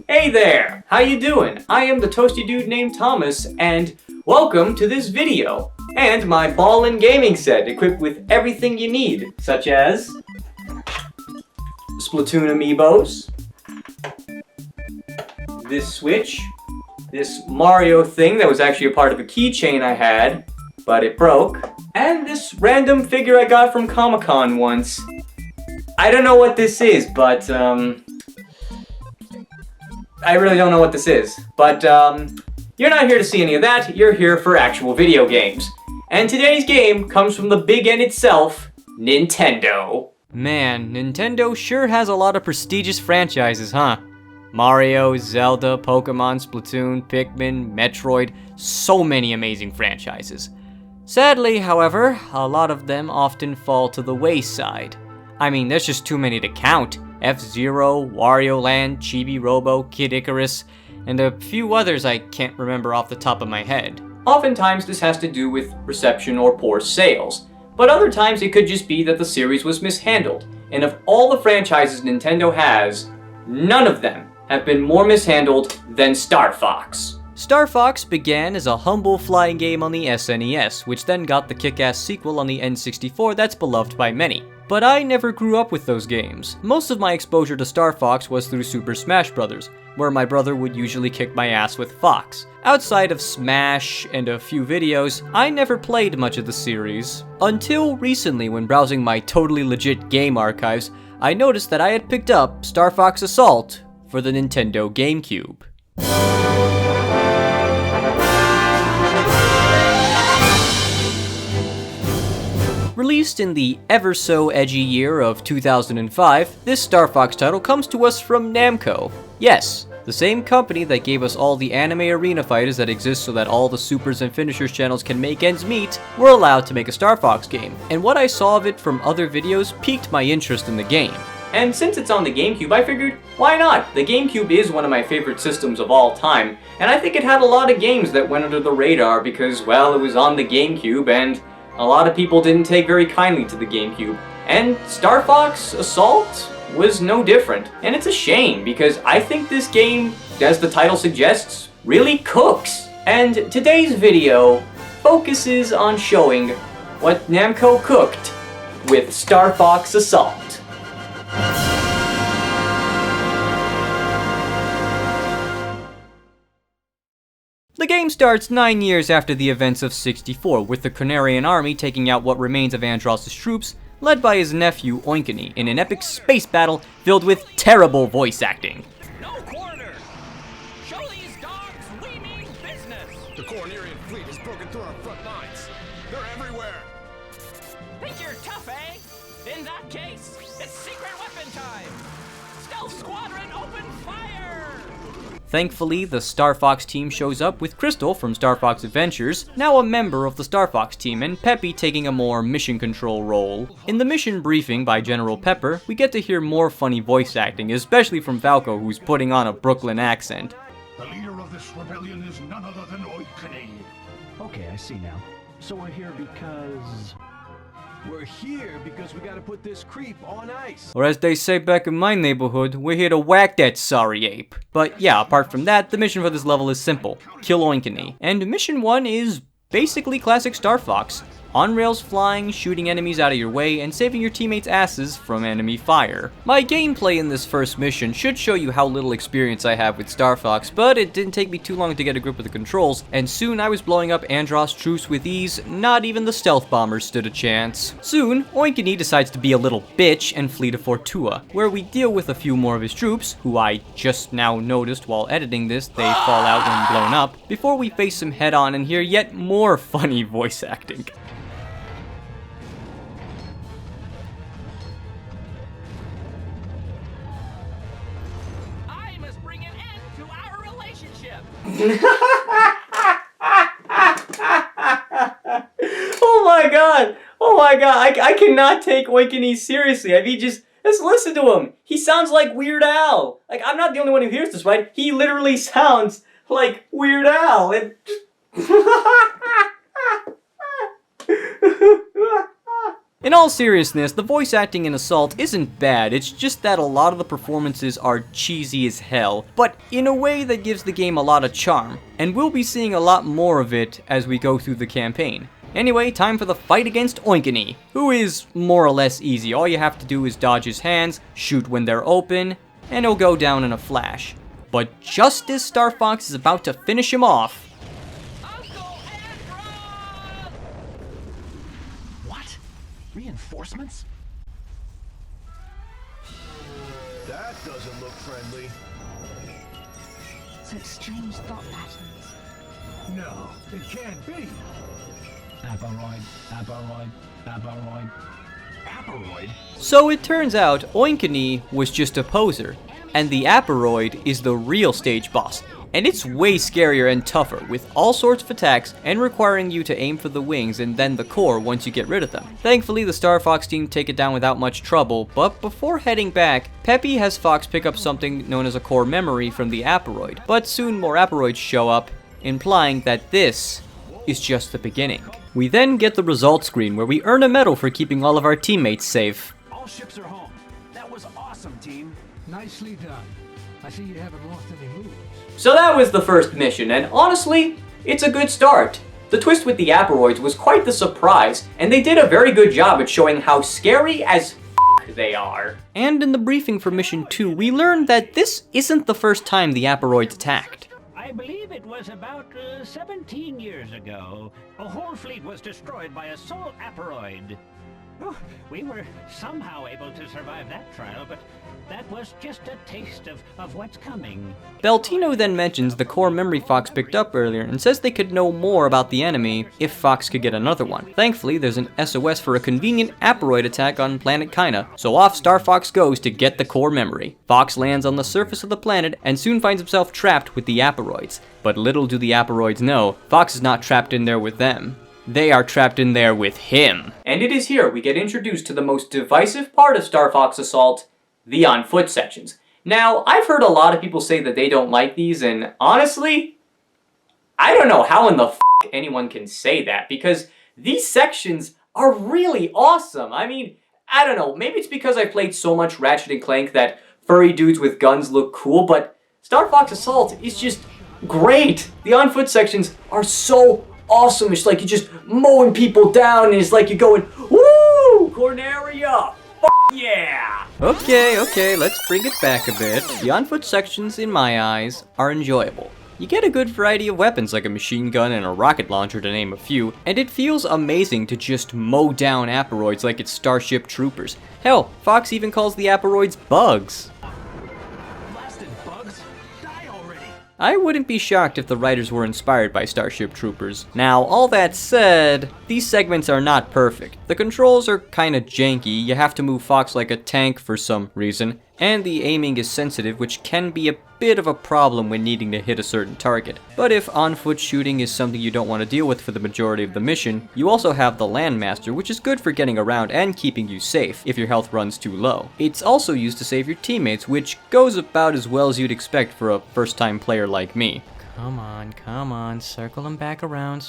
Hey there! How you doing? I am the toasty dude named Thomas, and welcome to this video. And my ballin' gaming set equipped with everything you need, such as Splatoon amiibos, this Switch, this Mario thing that was actually a part of a keychain I had, but it broke, and this random figure I got from Comic-Con once. I don't know what this is, but I really don't know what this is. But you're not here to see any of that, you're here for actual video games. And today's game comes from the big N itself, Nintendo. Man, Nintendo sure has a lot of prestigious franchises, huh? Mario, Zelda, Pokemon, Splatoon, Pikmin, Metroid, so many amazing franchises. Sadly, however, a lot of them often fall to the wayside. I mean, there's just too many to count. F-Zero, Wario Land, Chibi Robo, Kid Icarus, and a few others I can't remember off the top of my head. Oftentimes this has to do with reception or poor sales, but other times it could just be that the series was mishandled. And of all the franchises Nintendo has, none of them have been more mishandled than Star Fox. Star Fox began as a humble flying game on the SNES, which then got the kick-ass sequel on the N64 that's beloved by many. But I never grew up with those games. Most of my exposure to Star Fox was through Super Smash Bros., where my brother would usually kick my ass with Fox. Outside of Smash and a few videos, I never played much of the series. Until recently, when browsing my totally legit game archives, I noticed that I had picked up Star Fox Assault for the Nintendo Gamecube. Released in the ever-so-edgy year of 2005, this Star Fox title comes to us from Namco. Yes, the same company that gave us all the anime arena fighters that exist so that all the Supers and Finishers channels can make ends meet, were allowed to make a Star Fox game, and what I saw of it from other videos piqued my interest in the game. And since it's on the GameCube, I figured, why not? The GameCube is one of my favorite systems of all time, and I think it had a lot of games that went under the radar because, well, it was on the GameCube, and a lot of people didn't take very kindly to the GameCube. And Star Fox Assault was no different. And it's a shame, because I think this game, as the title suggests, really cooks. And today's video focuses on showing what Namco cooked with Star Fox Assault. The game starts 9 years after the events of 64, with the Canarian army taking out what remains of Andross's troops, led by his nephew Oinkiny, in an epic space battle filled with terrible voice acting. No quarter! Show these dogs we mean business! The Cornerian fleet has broken through our front lines. They're everywhere. Think you're tough, eh? In that case, it's secret weapon time! Stealth Squadron, open fire! Thankfully, the Star Fox team shows up with Crystal from Star Fox Adventures, now a member of the Star Fox team, and Peppy taking a more mission control role. In the mission briefing by General Pepper, we get to hear more funny voice acting, especially from Falco, who's putting on a Brooklyn accent. The leader of this rebellion is none other than Oinkiny. Okay, I see now. So we're here because... We're here because we gotta put this creep on ice. Or as they say back in my neighborhood, we're here to whack that sorry ape. But yeah, apart from that, the mission for this level is simple. Kill Oinkiny. And mission 1 is basically classic Star Fox. On rails flying, shooting enemies out of your way, and saving your teammates' asses from enemy fire. My gameplay in this first mission should show you how little experience I have with Star Fox, but it didn't take me too long to get a grip of the controls, and soon I was blowing up Andross troops with ease. Not even the stealth bombers stood a chance. Soon, Oinkiny decides to be a little bitch and flee to Fortua, where we deal with a few more of his troops, who I just now noticed while editing this they fall out when blown up, before we face him head on and hear yet more funny voice acting. Oh my god, I cannot take Oinkiny seriously. I mean, just listen to him. He sounds like Weird Al. Like, I'm not the only one who hears this, right? He literally sounds like Weird Al. In all seriousness, the voice acting in Assault isn't bad, it's just that a lot of the performances are cheesy as hell, but in a way that gives the game a lot of charm, and we'll be seeing a lot more of it as we go through the campaign. Anyway, time for the fight against Oinkini, who is more or less easy. All you have to do is dodge his hands, shoot when they're open, and he'll go down in a flash. But just as Star Fox is about to finish him off... Uncle Edward! What? Reinforcements? That doesn't look friendly. Such strange thought patterns. No, it can't be. Abaroid, Abaroid, Abaroid. Abaroid? So it turns out Oinkini was just a poser, and the Aparoid is the real stage boss, and it's way scarier and tougher, with all sorts of attacks and requiring you to aim for the wings and then the core once you get rid of them. Thankfully, the Star Fox team take it down without much trouble, but before heading back, Peppy has Fox pick up something known as a core memory from the Aparoid, but soon more Aparoids show up, implying that this is just the beginning. We then get the results screen where we earn a medal for keeping all of our teammates safe. All ships are home. That was awesome, team. Nicely done. I see you haven't lost any moves. So that was the first mission, and honestly, it's a good start. The twist with the Aparoids was quite the surprise, and they did a very good job at showing how scary as they are. And in the briefing for Mission 2, we learned that this isn't the first time the Aparoids attacked. I believe it was about 17 years ago. A whole fleet was destroyed by a sole Aparoid. Oh, we were somehow able to survive that trial, but that was just a taste of what's coming. Beltino then mentions the core memory Fox picked up earlier and says they could know more about the enemy if Fox could get another one. Thankfully, there's an SOS for a convenient Aparoid attack on planet Kyna, so off Star Fox goes to get the core memory. Fox lands on the surface of the planet and soon finds himself trapped with the Aparoids. But little do the Aparoids know, Fox is not trapped in there with them. They are trapped in there with him. And it is here we get introduced to the most divisive part of Star Fox Assault, the on-foot sections. Now, I've heard a lot of people say that they don't like these, and honestly, I don't know how in the f*** anyone can say that, because these sections are really awesome. I mean, I don't know, maybe it's because I've played so much Ratchet & Clank that furry dudes with guns look cool, but Star Fox Assault is just great. The on-foot sections are so awesome. It's like you're just mowing people down, and it's like you're going, woo, Corneria, f*** yeah. Okay, let's bring it back a bit. The on-foot sections, in my eyes, are enjoyable. You get a good variety of weapons like a machine gun and a rocket launcher to name a few, and it feels amazing to just mow down Aparoids like it's Starship Troopers. Hell, Fox even calls the Aparoids bugs. Blasted bugs! Die already! I wouldn't be shocked if the writers were inspired by Starship Troopers. Now, all that said, these segments are not perfect. The controls are kinda janky, you have to move Fox like a tank for some reason, and the aiming is sensitive, which can be a bit of a problem when needing to hit a certain target. But if on-foot shooting is something you don't want to deal with for the majority of the mission, you also have the Landmaster, which is good for getting around and keeping you safe if your health runs too low. It's also used to save your teammates, which goes about as well as you'd expect for a first-time player like me. Come on, circle them back around,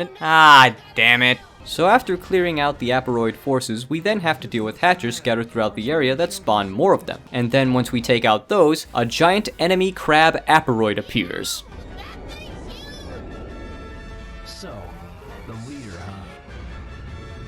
and ah, damn it. So after clearing out the Aparoid forces, we then have to deal with hatchers scattered throughout the area that spawn more of them. And then once we take out those, a giant enemy crab Aparoid appears. So, the leader, huh?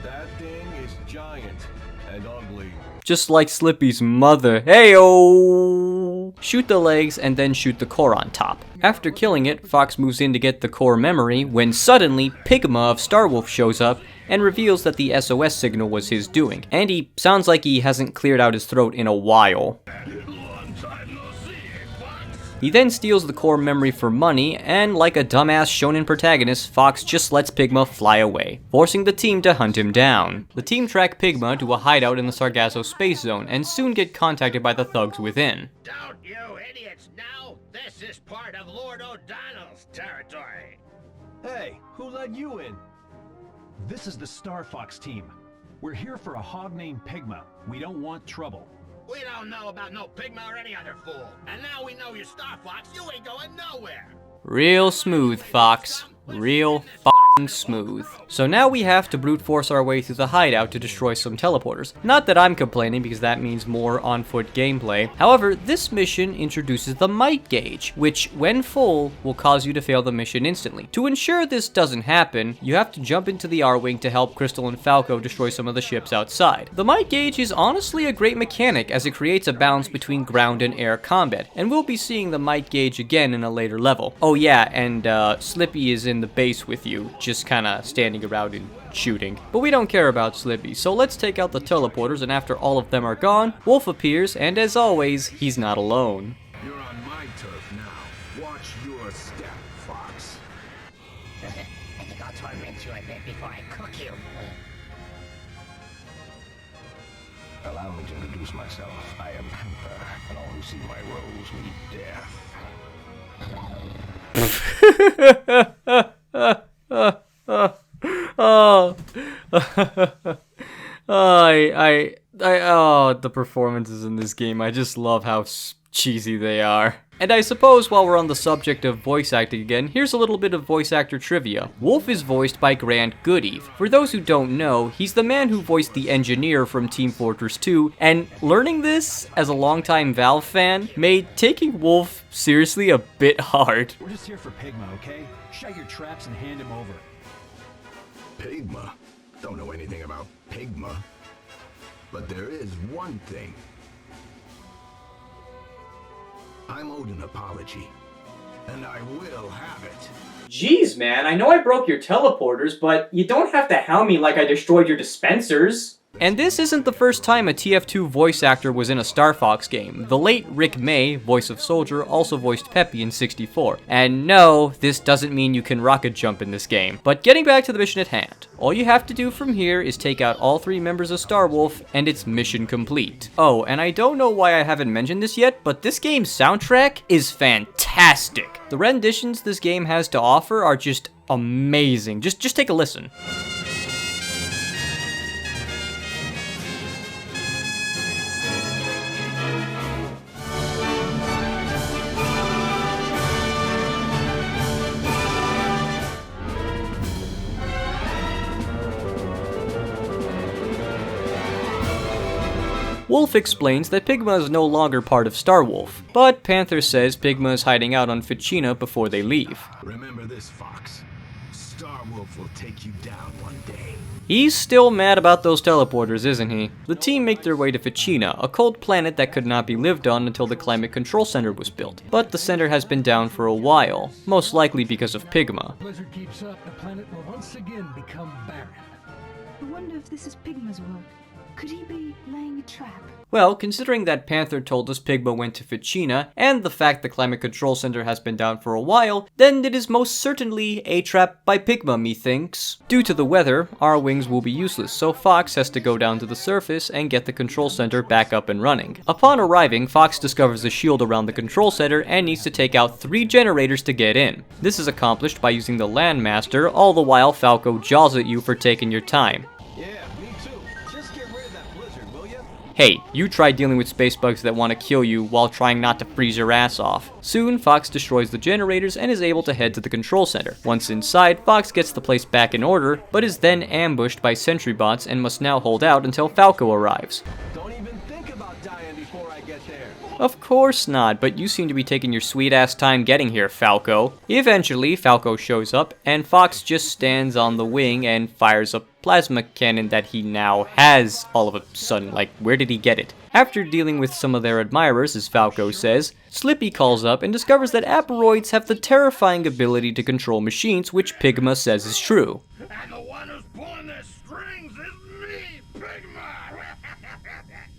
That thing is giant and ugly. Just like Slippy's mother. Heyo! Shoot the legs and then shoot the core on top. After killing it, Fox moves in to get the core memory when suddenly Pigma of Starwolf shows up and reveals that the SOS signal was his doing. And he sounds like he hasn't cleared out his throat in a while. He then steals the core memory for money, and like a dumbass shonen protagonist, Fox just lets Pigma fly away, forcing the team to hunt him down. The team track Pigma to a hideout in the Sargasso space zone, and soon get contacted by the thugs within. Don't you idiots know? This is part of Lord O'Donnell's territory. Hey, who let you in? This is the Star Fox team. We're here for a hog named Pigma. We don't want trouble. We don't know about no Pigma or any other fool. And now we know you're Star Fox, you ain't going nowhere. Real smooth, Fox. Real smooth. So now we have to brute force our way through the hideout to destroy some teleporters. Not that I'm complaining, because that means more on-foot gameplay. However, this mission introduces the might gauge, which, when full, will cause you to fail the mission instantly. To ensure this doesn't happen, you have to jump into the R-Wing to help Crystal and Falco destroy some of the ships outside. The might gauge is honestly a great mechanic, as it creates a balance between ground and air combat, and we'll be seeing the might gauge again in a later level. Oh yeah, and Slippy is in the base with you, just kinda standing around and shooting. But we don't care about Slippy, so let's take out the teleporters, and after all of them are gone, Wolf appears, and as always, he's not alone. You're on my turf now. Watch your step, Fox. I think I'll torment you a bit before I cook you. Allow me to introduce myself. I am Panther, and all who see my rose meet death. Oh, oh, the performances in this game, I just love how cheesy they are. And I suppose while we're on the subject of voice acting again, here's a little bit of voice actor trivia. Wolf is voiced by Grant Goodeve. For those who don't know, he's the man who voiced the engineer from Team Fortress 2, and learning this as a longtime Valve fan made taking Wolf seriously a bit hard. We're just here for Pigma, okay? Shut your traps and hand him over. Pigma? Don't know anything about Pigma. But there is one thing. I'm owed an apology, and I will have it. Jeez, man, I know I broke your teleporters, but you don't have to hound me like I destroyed your dispensers. And this isn't the first time a TF2 voice actor was in a Star Fox game. The late Rick May, voice of Soldier, also voiced Peppy in 64. And no, this doesn't mean you can rocket jump in this game. But getting back to the mission at hand, all you have to do from here is take out all 3 members of Star Wolf, and it's mission complete. Oh, and I don't know why I haven't mentioned this yet, but this game's soundtrack is fantastic. The renditions this game has to offer are just amazing. Just take a listen. Wolf explains that Pigma is no longer part of Star Wolf, but Panther says Pigma is hiding out on Ficina before they leave. Remember this, Fox. Star Wolf will take you down one day. He's still mad about those teleporters, isn't he? The team make their way to Ficina, a cold planet that could not be lived on until the Climate Control Center was built. But the center has been down for a while, most likely because of Pigma. Blizzard keeps up, the planet will once again become barren. I wonder if this is Pigma's work. Could he be laying a trap? Well, considering that Panther told us Pigma went to Ficina, and the fact the Climate Control Center has been down for a while, then it is most certainly a trap by Pigma, methinks. Due to the weather, our wings will be useless, so Fox has to go down to the surface and get the control center back up and running. Upon arriving, Fox discovers a shield around the control center and needs to take out 3 generators to get in. This is accomplished by using the Landmaster, all the while Falco jaws at you for taking your time. Hey, you try dealing with space bugs that want to kill you while trying not to freeze your ass off. Soon, Fox destroys the generators and is able to head to the control center. Once inside, Fox gets the place back in order, but is then ambushed by sentry bots and must now hold out until Falco arrives. Don't even think about dying before I get there. Of course not, but you seem to be taking your sweet ass time getting here, Falco. Eventually, Falco shows up, and Fox just stands on the wing and fires a plasma cannon that he now has all of a sudden. Like, where did he get it? After dealing with some of their admirers, as Falco says, Slippy calls up and discovers that Aporoids have the terrifying ability to control machines, which Pigma says is true. And the one who's pulling the strings is me, Pigma!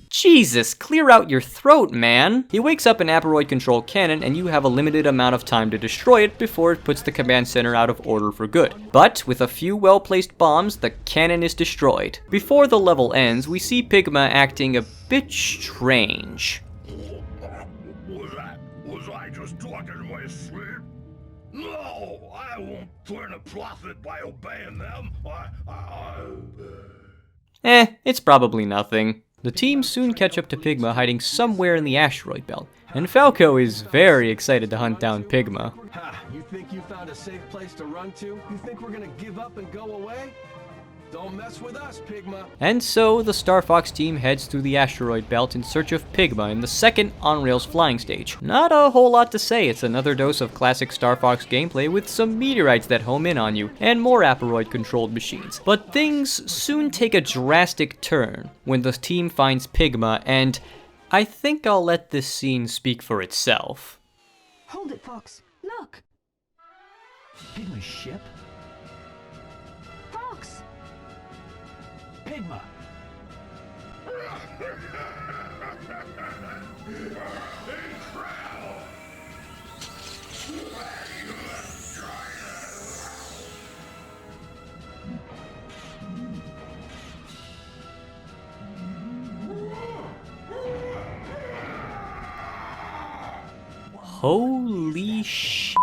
Jesus, clear out your throat, man! He wakes up an Aporoid-controlled cannon, and you have a limited amount of time to destroy it before it puts the command center out of order for good. But with a few well-placed bombs, the cannon is destroyed. Before the level ends, we see Pigma acting a bit strange. Was I just talking in my sleep? No, I won't turn a profit by obeying them. It's probably nothing. The team soon catch up to Pigma hiding somewhere in the asteroid belt. And Falco is very excited to hunt down Pigma. Ha! You think you found a safe place to run to? You think we're gonna give up and go away? Don't mess with us, Pigma. And so the Star Fox team heads through the asteroid belt in search of Pigma in the second on-rails flying stage. Not a whole lot to say, it's another dose of classic Star Fox gameplay with some meteorites that home in on you, and more asteroid-controlled machines. But things soon take a drastic turn when the team finds Pigma, and I think I'll let this scene speak for itself. Hold it, Fox. Look! Pigma's ship? Fox! Pigma! Holy sh**.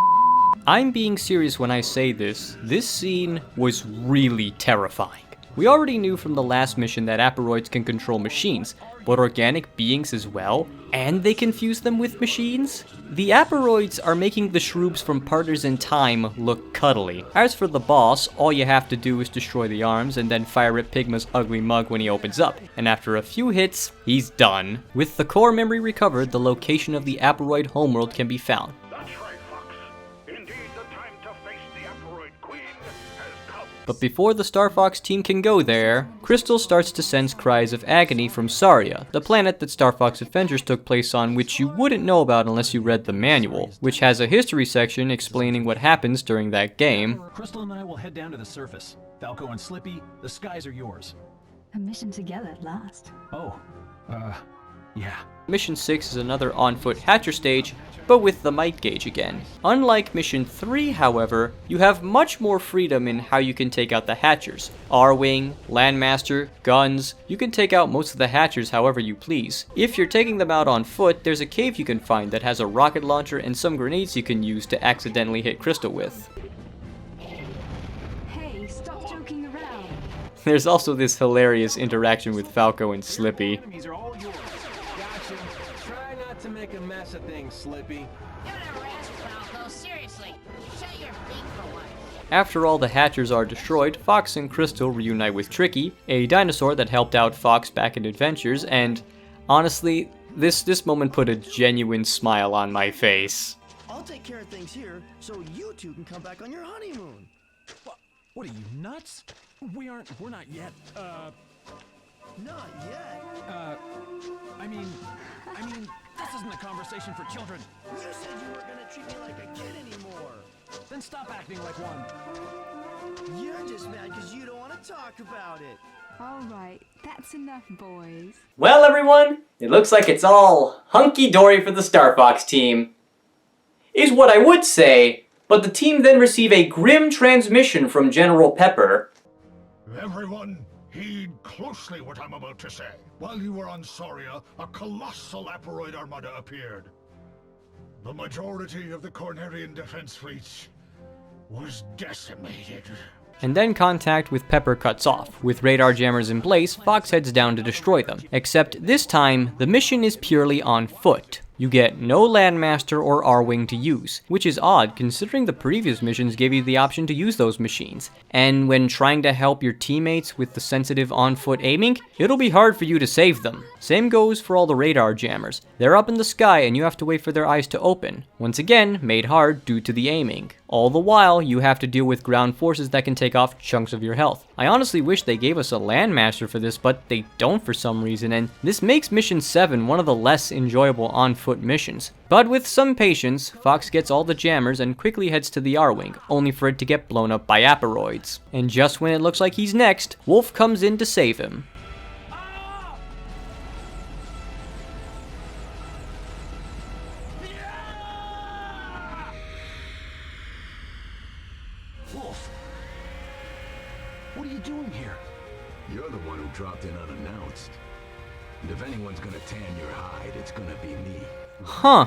I'm being serious when I say this. This scene was really terrifying. We already knew from the last mission that aperoids can control machines, but organic beings as well, and they confuse them with machines? The aperoids are making the shroobs from Partners in Time look cuddly. As for the boss, all you have to do is destroy the arms and then fire at Pigma's ugly mug when he opens up, and after a few hits, he's done. With the core memory recovered, the location of the aperoid homeworld can be found. That's right, Fox. Indeed, the time to face the Aperoid Queen has come. But before the Star Fox team can go there, Crystal starts to sense cries of agony from Saria, the planet that Star Fox Adventures took place on, which you wouldn't know about unless you read the manual, which has a history section explaining what happens during that game. Crystal and I will head down to the surface. Falco and Slippy, the skies are yours. A mission together at last. Oh, yeah. Mission 6 is another on-foot Hatcher stage, but with the might gauge again. Unlike Mission 3, however, you have much more freedom in how you can take out the Hatchers. R-Wing, Landmaster, guns, you can take out most of the Hatchers however you please. If you're taking them out on foot, there's a cave you can find that has a rocket launcher and some grenades you can use to accidentally hit Crystal with. Hey, stop joking around. There's also this hilarious interaction with Falco and Slippy. Enemies are all yours. Gotcha. Try not to make a mess of things, Slippy. You're never asked, Falco. Seriously. Shut your feet for once. After all the Hatchers are destroyed, Fox and Crystal reunite with Tricky, a dinosaur that helped out Fox back in Adventures, and honestly, this moment put a genuine smile on my face. I'll take care of things here, so you two can come back on your honeymoon. What are you, nuts? We're not yet, Not yet. I mean, this isn't a conversation for children. You said you weren't gonna treat me like a kid anymore. Then stop acting like one. You're just mad because you don't want to talk about it. All right, that's enough, boys. Well, everyone, it looks like it's all hunky-dory for the Star Fox team. Is what I would say, but the team then receive a grim transmission from General Pepper. Everyone, heed closely what I'm about to say. While you were on Saria, a colossal aperoid armada appeared. The majority of the Cornerian defense fleet was decimated. And then contact with Pepper cuts off. With radar jammers in place, Fox heads down to destroy them. Except this time, the mission is purely on foot. You get no Landmaster or R-Wing to use, which is odd considering the previous missions gave you the option to use those machines. And when trying to help your teammates with the sensitive on-foot aiming, it'll be hard for you to save them. Same goes for all the radar jammers. They're up in the sky and you have to wait for their eyes to open. Once again, made hard due to the aiming. All the while, you have to deal with ground forces that can take off chunks of your health. I honestly wish they gave us a Landmaster for this, but they don't for some reason, and this makes Mission 7 one of the less enjoyable on-foot missions. But with some patience, Fox gets all the jammers and quickly heads to the R-Wing, only for it to get blown up by aperoids. And just when it looks like he's next, Wolf comes in to save him. Wolf, what are you doing here? You're the one who dropped in unannounced. And if anyone's gonna tan your hide, it's gonna be me. Huh.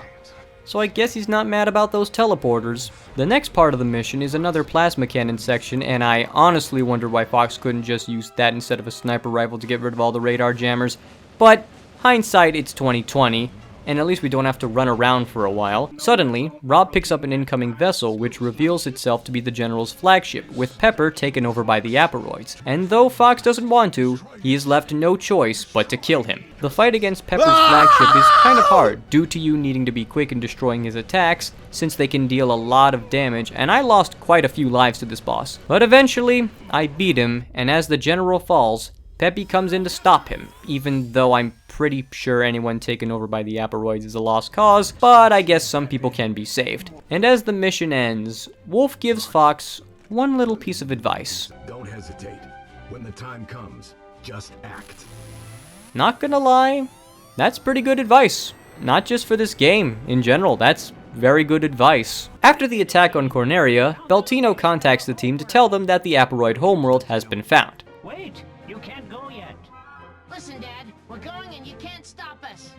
So I guess he's not mad about those teleporters. The next part of the mission is another plasma cannon section, and I honestly wonder why Fox couldn't just use that instead of a sniper rifle to get rid of all the radar jammers. But hindsight, it's 2020. and at least we don't have to run around for a while. Suddenly, Rob picks up an incoming vessel, which reveals itself to be the General's flagship, with Pepper taken over by the Aperoids. And though Fox doesn't want to, he is left no choice but to kill him. The fight against Pepper's flagship is kind of hard, due to you needing to be quick in destroying his attacks, since they can deal a lot of damage, and I lost quite a few lives to this boss. But eventually, I beat him, and as the General falls, Peppy comes in to stop him, even though I'm pretty sure anyone taken over by the Aperoids is a lost cause, but I guess some people can be saved. And as the mission ends, Wolf gives Fox one little piece of advice. Don't hesitate. When the time comes, just act. Not gonna lie, that's pretty good advice. Not just for this game, in general, that's very good advice. After the attack on Corneria, Beltino contacts the team to tell them that the Aperoid homeworld has been found. Wait, you can't go yet. Listen, Dad, we're going and you can't stop us.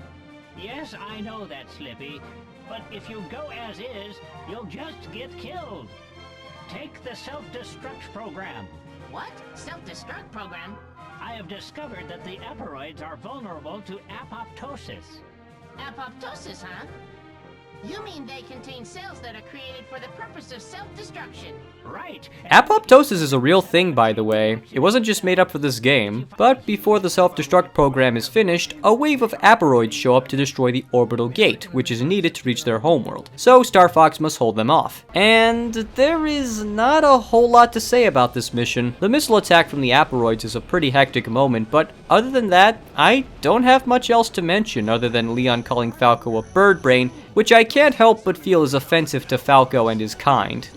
Yes, I know that, Slippy. But if you go as is, you'll just get killed. Take the self-destruct program. What? Self-destruct program? I have discovered that the Aperoids are vulnerable to apoptosis. Apoptosis, huh? You mean they contain cells that are created for the purpose of self-destruction? Right. Apoptosis is a real thing, by the way. It wasn't just made up for this game. But before the self-destruct program is finished, a wave of Aperoids show up to destroy the orbital gate, which is needed to reach their homeworld. So Star Fox must hold them off. And there is not a whole lot to say about this mission. The missile attack from the Aperoids is a pretty hectic moment, but other than that, I don't have much else to mention other than Leon calling Falco a bird brain, which I can't help but feel is offensive to Falco and his kind.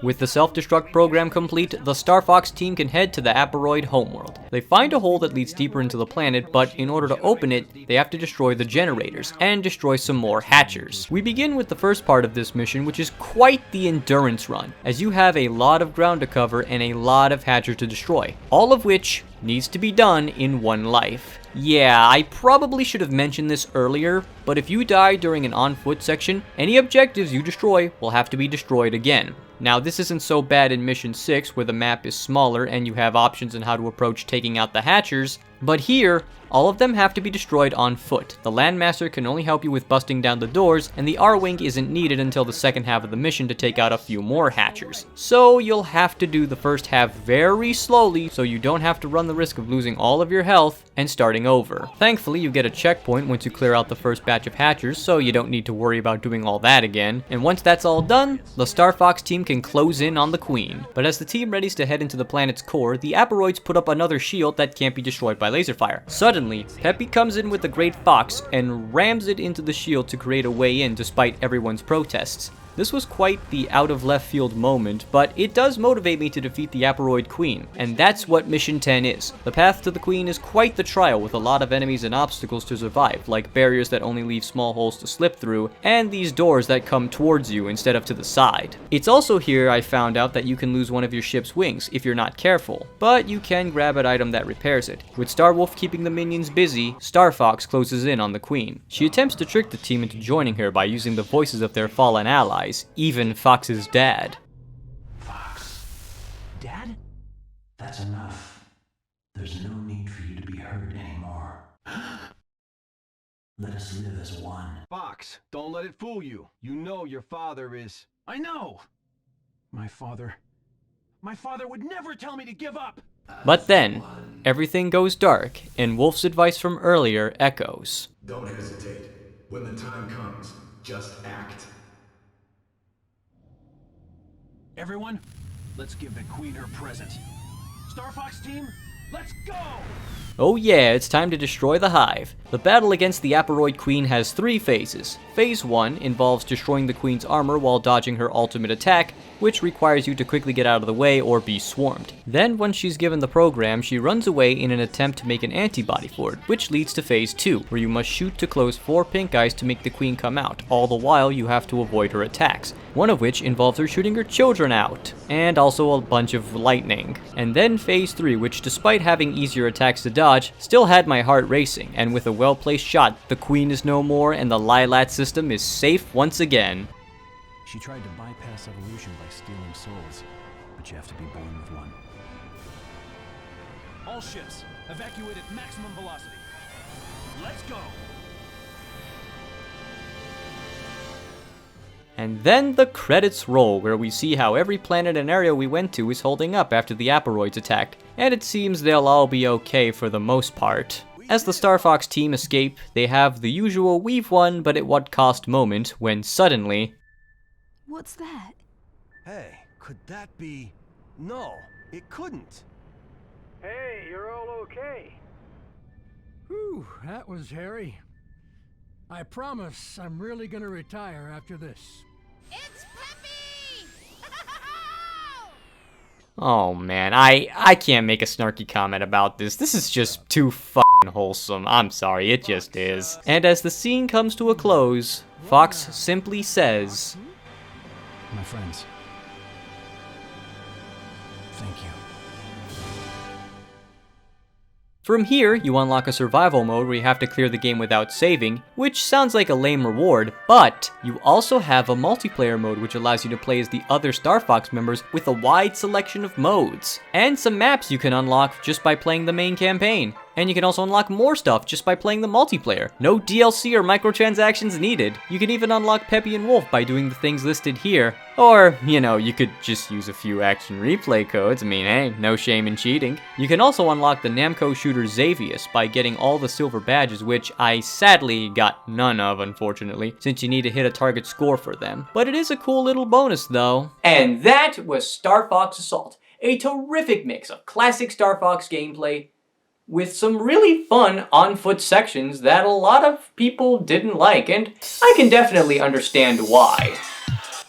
With the self-destruct program complete, the Star Fox team can head to the Aperoid homeworld. They find a hole that leads deeper into the planet, but in order to open it, they have to destroy the generators, and destroy some more hatchers. We begin with the first part of this mission, which is quite the endurance run, as you have a lot of ground to cover and a lot of hatchers to destroy, all of which needs to be done in one life. Yeah, I probably should have mentioned this earlier, but if you die during an on-foot section, any objectives you destroy will have to be destroyed again. Now, this isn't so bad in Mission 6, where the map is smaller and you have options on how to approach taking out the hatchers, but here, all of them have to be destroyed on foot. The Landmaster can only help you with busting down the doors, and the R-Wing isn't needed until the second half of the mission to take out a few more hatchers. So you'll have to do the first half very slowly, so you don't have to run the risk of losing all of your health and starting over. Thankfully, you get a checkpoint once you clear out the first batch of hatchers, so you don't need to worry about doing all that again. And once that's all done, the Star Fox team can close in on the Queen. But as the team readies to head into the planet's core, the Aperoids put up another shield that can't be destroyed by laser fire. Suddenly, Peppy comes in with the Great Fox and rams it into the shield to create a way in despite everyone's protests. This was quite the out-of-left-field moment, but it does motivate me to defeat the Aperoid Queen, and that's what Mission 10 is. The path to the Queen is quite the trial, with a lot of enemies and obstacles to survive, like barriers that only leave small holes to slip through, and these doors that come towards you instead of to the side. It's also here I found out that you can lose one of your ship's wings if you're not careful, but you can grab an item that repairs it. With Starwolf keeping the minions busy, Star Fox closes in on the Queen. She attempts to trick the team into joining her by using the voices of their fallen allies, even Fox's dad. Fox. Dad? That's enough. There's no need for you to be hurt anymore. Let us live as one. Fox, don't let it fool you. You know your father is... I know! My father would never tell me to give up! But then, everything goes dark, and Wolf's advice from earlier echoes. Don't hesitate. When the time comes, just act. Everyone, let's give the Queen her present. Star Fox team, let's go! Oh yeah, it's time to destroy the Hive. The battle against the Aperoid Queen has 3 phases. Phase 1 involves destroying the Queen's armor while dodging her ultimate attack, which requires you to quickly get out of the way or be swarmed. Then, once she's given the program, she runs away in an attempt to make an antibody for it, which leads to Phase 2, where you must shoot to close 4 pink eyes to make the Queen come out. All the while, you have to avoid her attacks, one of which involves her shooting her children out, and also a bunch of lightning. And then Phase 3, which despite having easier attacks to dodge, still had my heart racing, and with a well-placed shot, the Queen is no more and the Lilat system is safe once again. She tried to bypass evolution by stealing souls, but you have to be born with one. All ships, evacuate at maximum velocity. And then the credits roll, where we see how every planet and area we went to is holding up after the aperoids attack, and it seems they'll all be okay for the most part. As the Star Fox team escape, they have the usual "we've won, but at what cost" moment, when suddenly... What's that? Hey, could that be... No, it couldn't. Hey, you're all okay. Whew, that was hairy. I promise I'm really gonna retire after this. It's Peppy! Oh man, I can't make a snarky comment about this. This is just too fucking wholesome. I'm sorry, it just is. And as the scene comes to a close, Fox simply says, My friends, thank you. From here, you unlock a survival mode where you have to clear the game without saving, which sounds like a lame reward, but you also have a multiplayer mode which allows you to play as the other Star Fox members with a wide selection of modes, and some maps you can unlock just by playing the main campaign. And you can also unlock more stuff just by playing the multiplayer. No DLC or microtransactions needed. You can even unlock Peppy and Wolf by doing the things listed here. Or, you know, you could just use a few action replay codes. I mean, hey, no shame in cheating. You can also unlock the Namco shooter Xavius by getting all the silver badges, which I sadly got none of, unfortunately, since you need to hit a target score for them. But it is a cool little bonus, though. And that was Star Fox Assault, a terrific mix of classic Star Fox gameplay with some really fun on-foot sections that a lot of people didn't like, and I can definitely understand why.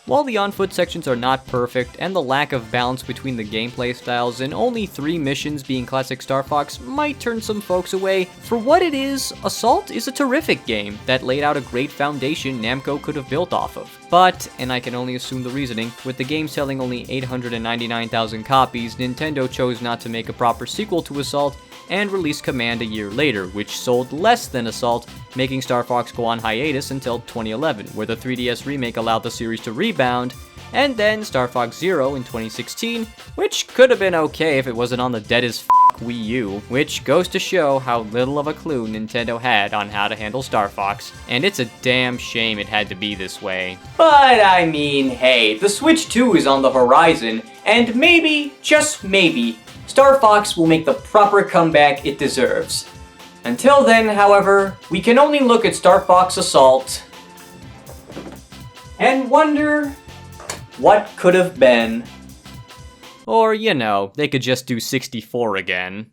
While the on-foot sections are not perfect, and the lack of balance between the gameplay styles and only 3 missions being classic Star Fox might turn some folks away, for what it is, Assault is a terrific game that laid out a great foundation Namco could have built off of. But, and I can only assume the reasoning, with the game selling only 899,000 copies, Nintendo chose not to make a proper sequel to Assault and released Command a year later, which sold less than Assault, making Star Fox go on hiatus until 2011, where the 3DS remake allowed the series to rebound, and then Star Fox Zero in 2016, which could have been okay if it wasn't on the dead-as-f*** Wii U, which goes to show how little of a clue Nintendo had on how to handle Star Fox, and it's a damn shame it had to be this way. But I mean, hey, the Switch 2 is on the horizon, and maybe, just maybe, Star Fox will make the proper comeback it deserves. Until then, however, we can only look at Star Fox Assault and wonder what could have been. Or, you know, they could just do 64 again.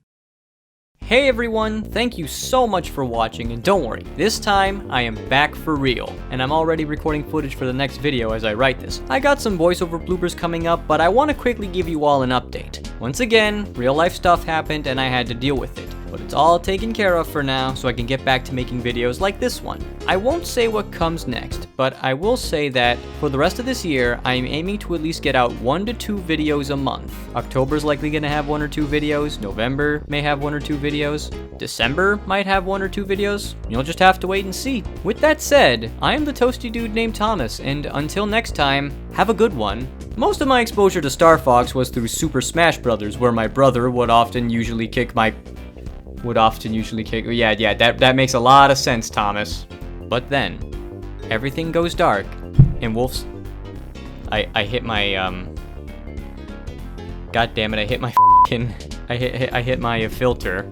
Hey everyone, thank you so much for watching, and don't worry, this time I am back for real, and I'm already recording footage for the next video as I write this. I got some voiceover bloopers coming up, but I want to quickly give you all an update. Once again, real life stuff happened and I had to deal with it. But it's all taken care of for now, so I can get back to making videos like this one. I won't say what comes next, but I will say that for the rest of this year, I'm aiming to at least get out 1 to 2 videos a month. October's likely gonna have 1 or 2 videos, November may have 1 or 2 videos, December might have 1 or 2 videos. You'll just have to wait and see. With that said, I am the toasty dude named Thomas, and until next time, have a good one. Most of my exposure to Star Fox was through Super Smash Bros., where my brother would often usually kick yeah, that makes a lot of sense, Thomas. But then, everything goes dark, and Wolf's... I hit my, God damn it, I hit my f***ing... I hit my filter.